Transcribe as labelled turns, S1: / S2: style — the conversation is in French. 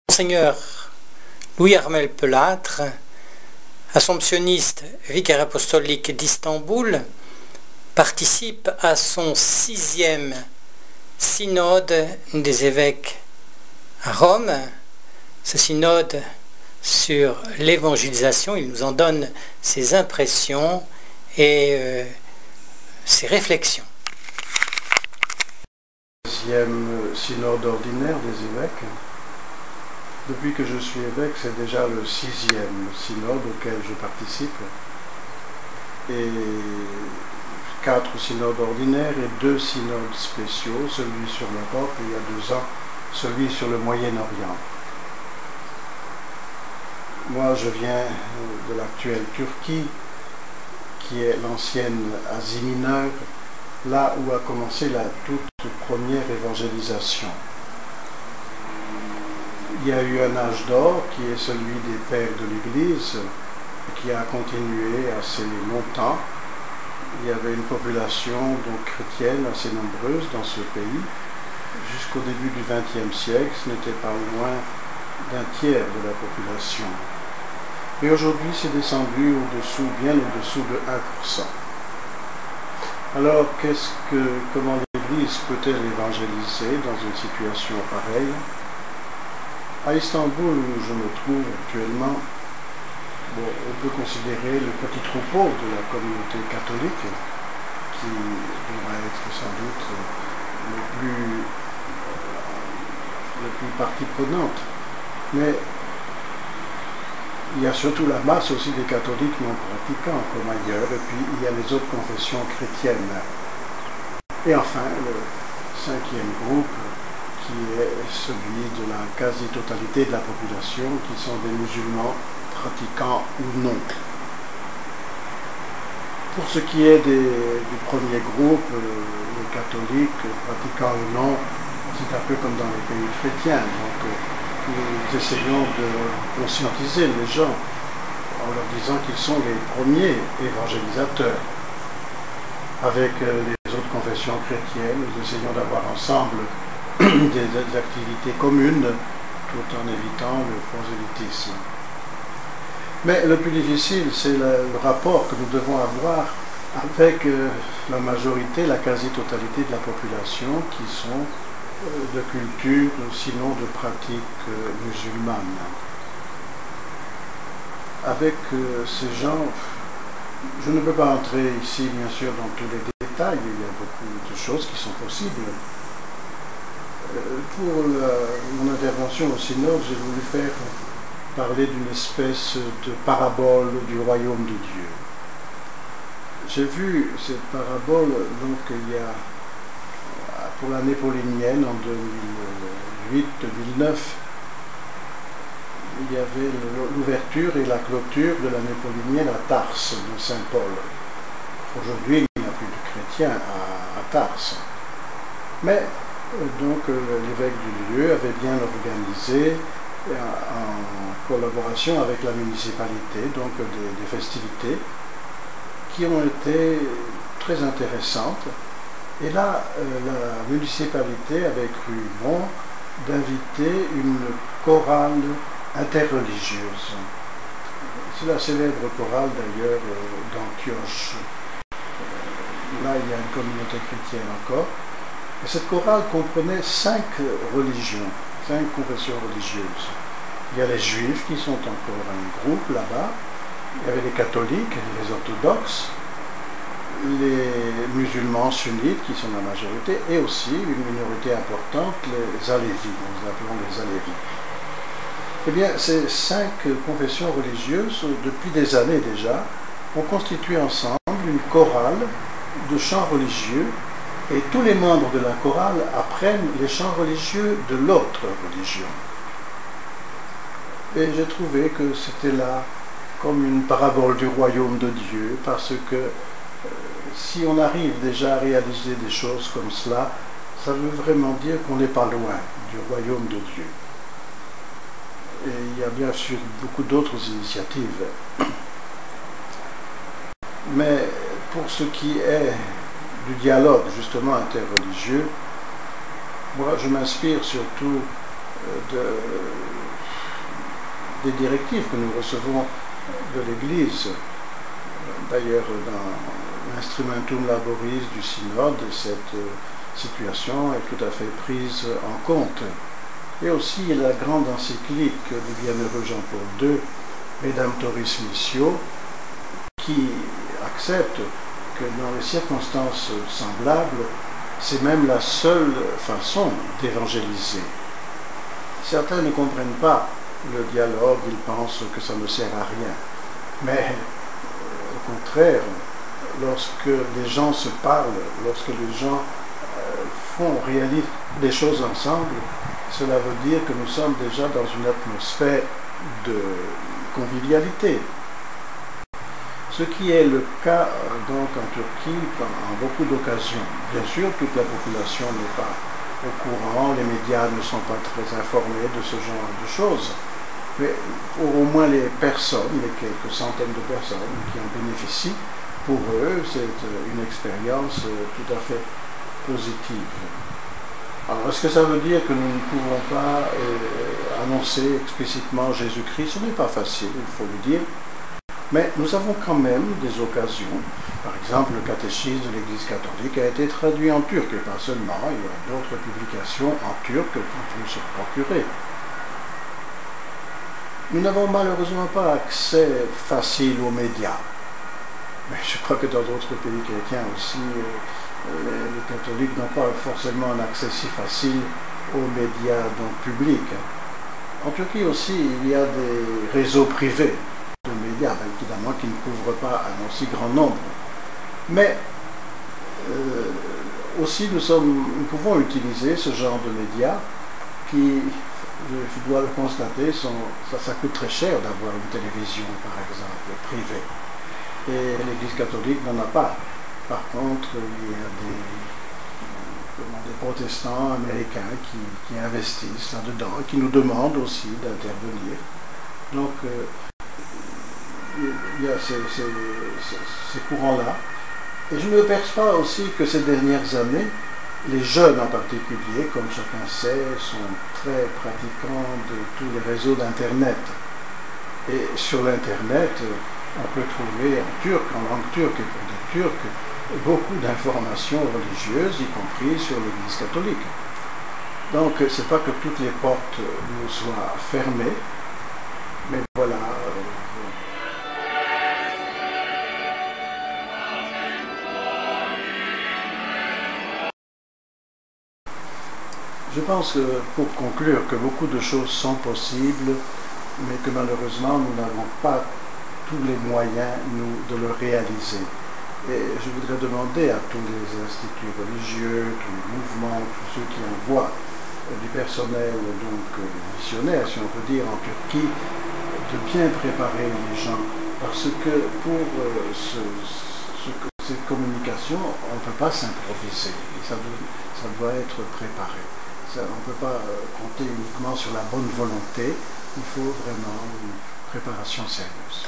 S1: Monseigneur Louis-Armel Pelâtre, assomptionniste vicaire apostolique d'Istanbul, participe à son 6e synode des évêques à Rome. Ce synode sur l'évangélisation, il nous en donne ses impressions et ses réflexions.
S2: 6e synode ordinaire des évêques. Depuis que je suis évêque, c'est déjà le 6e synode auquel je participe. Et 4 synodes ordinaires et 2 synodes spéciaux, celui sur l'Europe et il y a 2 ans, celui sur le Moyen-Orient. Moi, je viens de l'actuelle Turquie, qui est l'ancienne Asie mineure, là où a commencé la toute première évangélisation. Il y a eu un âge d'or qui est celui des pères de l'Église, qui a continué assez longtemps. Il y avait une population donc chrétienne assez nombreuse dans ce pays. Jusqu'au début du XXe siècle, ce n'était pas loin d'un tiers de la population. Et aujourd'hui, c'est descendu au-dessous, bien au-dessous de 1%. Alors, comment l'Église peut-elle évangéliser dans une situation pareille? À Istanbul, où je me trouve actuellement, on peut considérer le petit troupeau de la communauté catholique, qui devra être sans doute le plus partie prenante. Mais il y a surtout la masse aussi des catholiques non pratiquants, comme ailleurs, et puis il y a les autres confessions chrétiennes. Et enfin, le 5e groupe, qui est celui de la quasi-totalité de la population, qui sont des musulmans pratiquants ou non. Pour ce qui est du premier groupe, les catholiques, pratiquants ou non, c'est un peu comme dans les pays chrétiens. Donc, nous essayons de conscientiser les gens en leur disant qu'ils sont les premiers évangélisateurs. Avec les autres confessions chrétiennes, nous essayons d'avoir ensemble des activités communes tout en évitant le prosélytisme. Mais le plus difficile, c'est le rapport que nous devons avoir avec la majorité, la quasi-totalité de la population qui sont de culture, sinon de pratique musulmane. Avec ces gens, je ne peux pas entrer ici, bien sûr, dans tous les détails, il y a beaucoup de choses qui sont possibles. Pour mon intervention au synode, j'ai voulu faire parler d'une espèce de parabole du royaume de Dieu. J'ai vu cette parabole, donc il y a, pour l'année paulinienne, en 2008-2009, il y avait l'ouverture et la clôture de l'année paulinienne à Tarse, de Saint-Paul. Aujourd'hui, il n'y a plus de chrétiens à Tarse. Mais donc l'évêque du lieu avait bien organisé en collaboration avec la municipalité, donc des festivités qui ont été très intéressantes. Et là, la municipalité avait cru bon d'inviter une chorale interreligieuse. C'est la célèbre chorale d'ailleurs d'Antioche. Là, il y a une communauté chrétienne encore. Et cette chorale comprenait 5 religions, 5 confessions religieuses. Il y a les juifs qui sont encore un groupe là-bas, il y avait les catholiques, les orthodoxes, les musulmans sunnites qui sont la majorité, et aussi une minorité importante, les alévis, nous appelons les alévis. Eh bien, ces 5 confessions religieuses, depuis des années déjà, ont constitué ensemble une chorale de chants religieux. Et tous les membres de la chorale apprennent les chants religieux de l'autre religion. Et j'ai trouvé que c'était là comme une parabole du royaume de Dieu, parce que si on arrive déjà à réaliser des choses comme cela, ça veut vraiment dire qu'on n'est pas loin du royaume de Dieu. Et il y a bien sûr beaucoup d'autres initiatives. Mais pour ce qui est du dialogue justement interreligieux, moi je m'inspire surtout des directives que nous recevons de l'Église. D'ailleurs, dans l'Instrumentum Laboris du Synode, cette situation est tout à fait prise en compte. Et aussi la grande encyclique du bienheureux Jean-Paul II, Redemptoris Missio, qui accepte que dans les circonstances semblables, c'est même la seule façon d'évangéliser. Certains ne comprennent pas le dialogue, ils pensent que ça ne sert à rien. Mais au contraire, lorsque les gens se parlent, lorsque les gens réalisent des choses ensemble, cela veut dire que nous sommes déjà dans une atmosphère de convivialité. Ce qui est le cas donc en Turquie en beaucoup d'occasions. Bien sûr, toute la population n'est pas au courant, les médias ne sont pas très informés de ce genre de choses, mais pour au moins les personnes, les quelques centaines de personnes qui en bénéficient, pour eux, c'est une expérience tout à fait positive. Alors, est-ce que ça veut dire que nous ne pouvons pas annoncer explicitement Jésus-Christ? Ce n'est pas facile, il faut le dire. Mais nous avons quand même des occasions. Par exemple, le catéchisme de l'Église catholique a été traduit en turc, et pas seulement, il y a d'autres publications en turc qu'on peut se procurer. Nous n'avons malheureusement pas accès facile aux médias. Mais je crois que dans d'autres pays chrétiens aussi, les catholiques n'ont pas forcément un accès si facile aux médias donc, publics. En Turquie aussi, il y a des réseaux privés de médias, évidemment, qui ne couvrent pas un aussi grand nombre. Mais aussi, nous pouvons utiliser ce genre de médias qui, je dois le constater, ça coûte très cher d'avoir une télévision, par exemple, privée. Et l'Église catholique n'en a pas. Par contre, il y a des protestants américains qui investissent là-dedans et qui nous demandent aussi d'intervenir. Donc, il y a ces courants-là. Et je ne perçois pas aussi que ces dernières années, les jeunes en particulier, comme chacun sait, sont très pratiquants de tous les réseaux d'Internet. Et sur l'Internet, on peut trouver en turc, en langue turque et pour des Turcs, beaucoup d'informations religieuses, y compris sur l'Église catholique. Donc, ce n'est pas que toutes les portes nous soient fermées, mais voilà. Je pense, pour conclure, que beaucoup de choses sont possibles, mais que malheureusement, nous n'avons pas tous les moyens, nous, de le réaliser. Et je voudrais demander à tous les instituts religieux, tous les mouvements, tous ceux qui envoient du personnel donc missionnaire, si on peut dire, en Turquie, de bien préparer les gens. Parce que pour cette communication, on ne peut pas s'improviser. Ça doit être préparé. On ne peut pas compter uniquement sur la bonne volonté. Il faut vraiment une préparation sérieuse.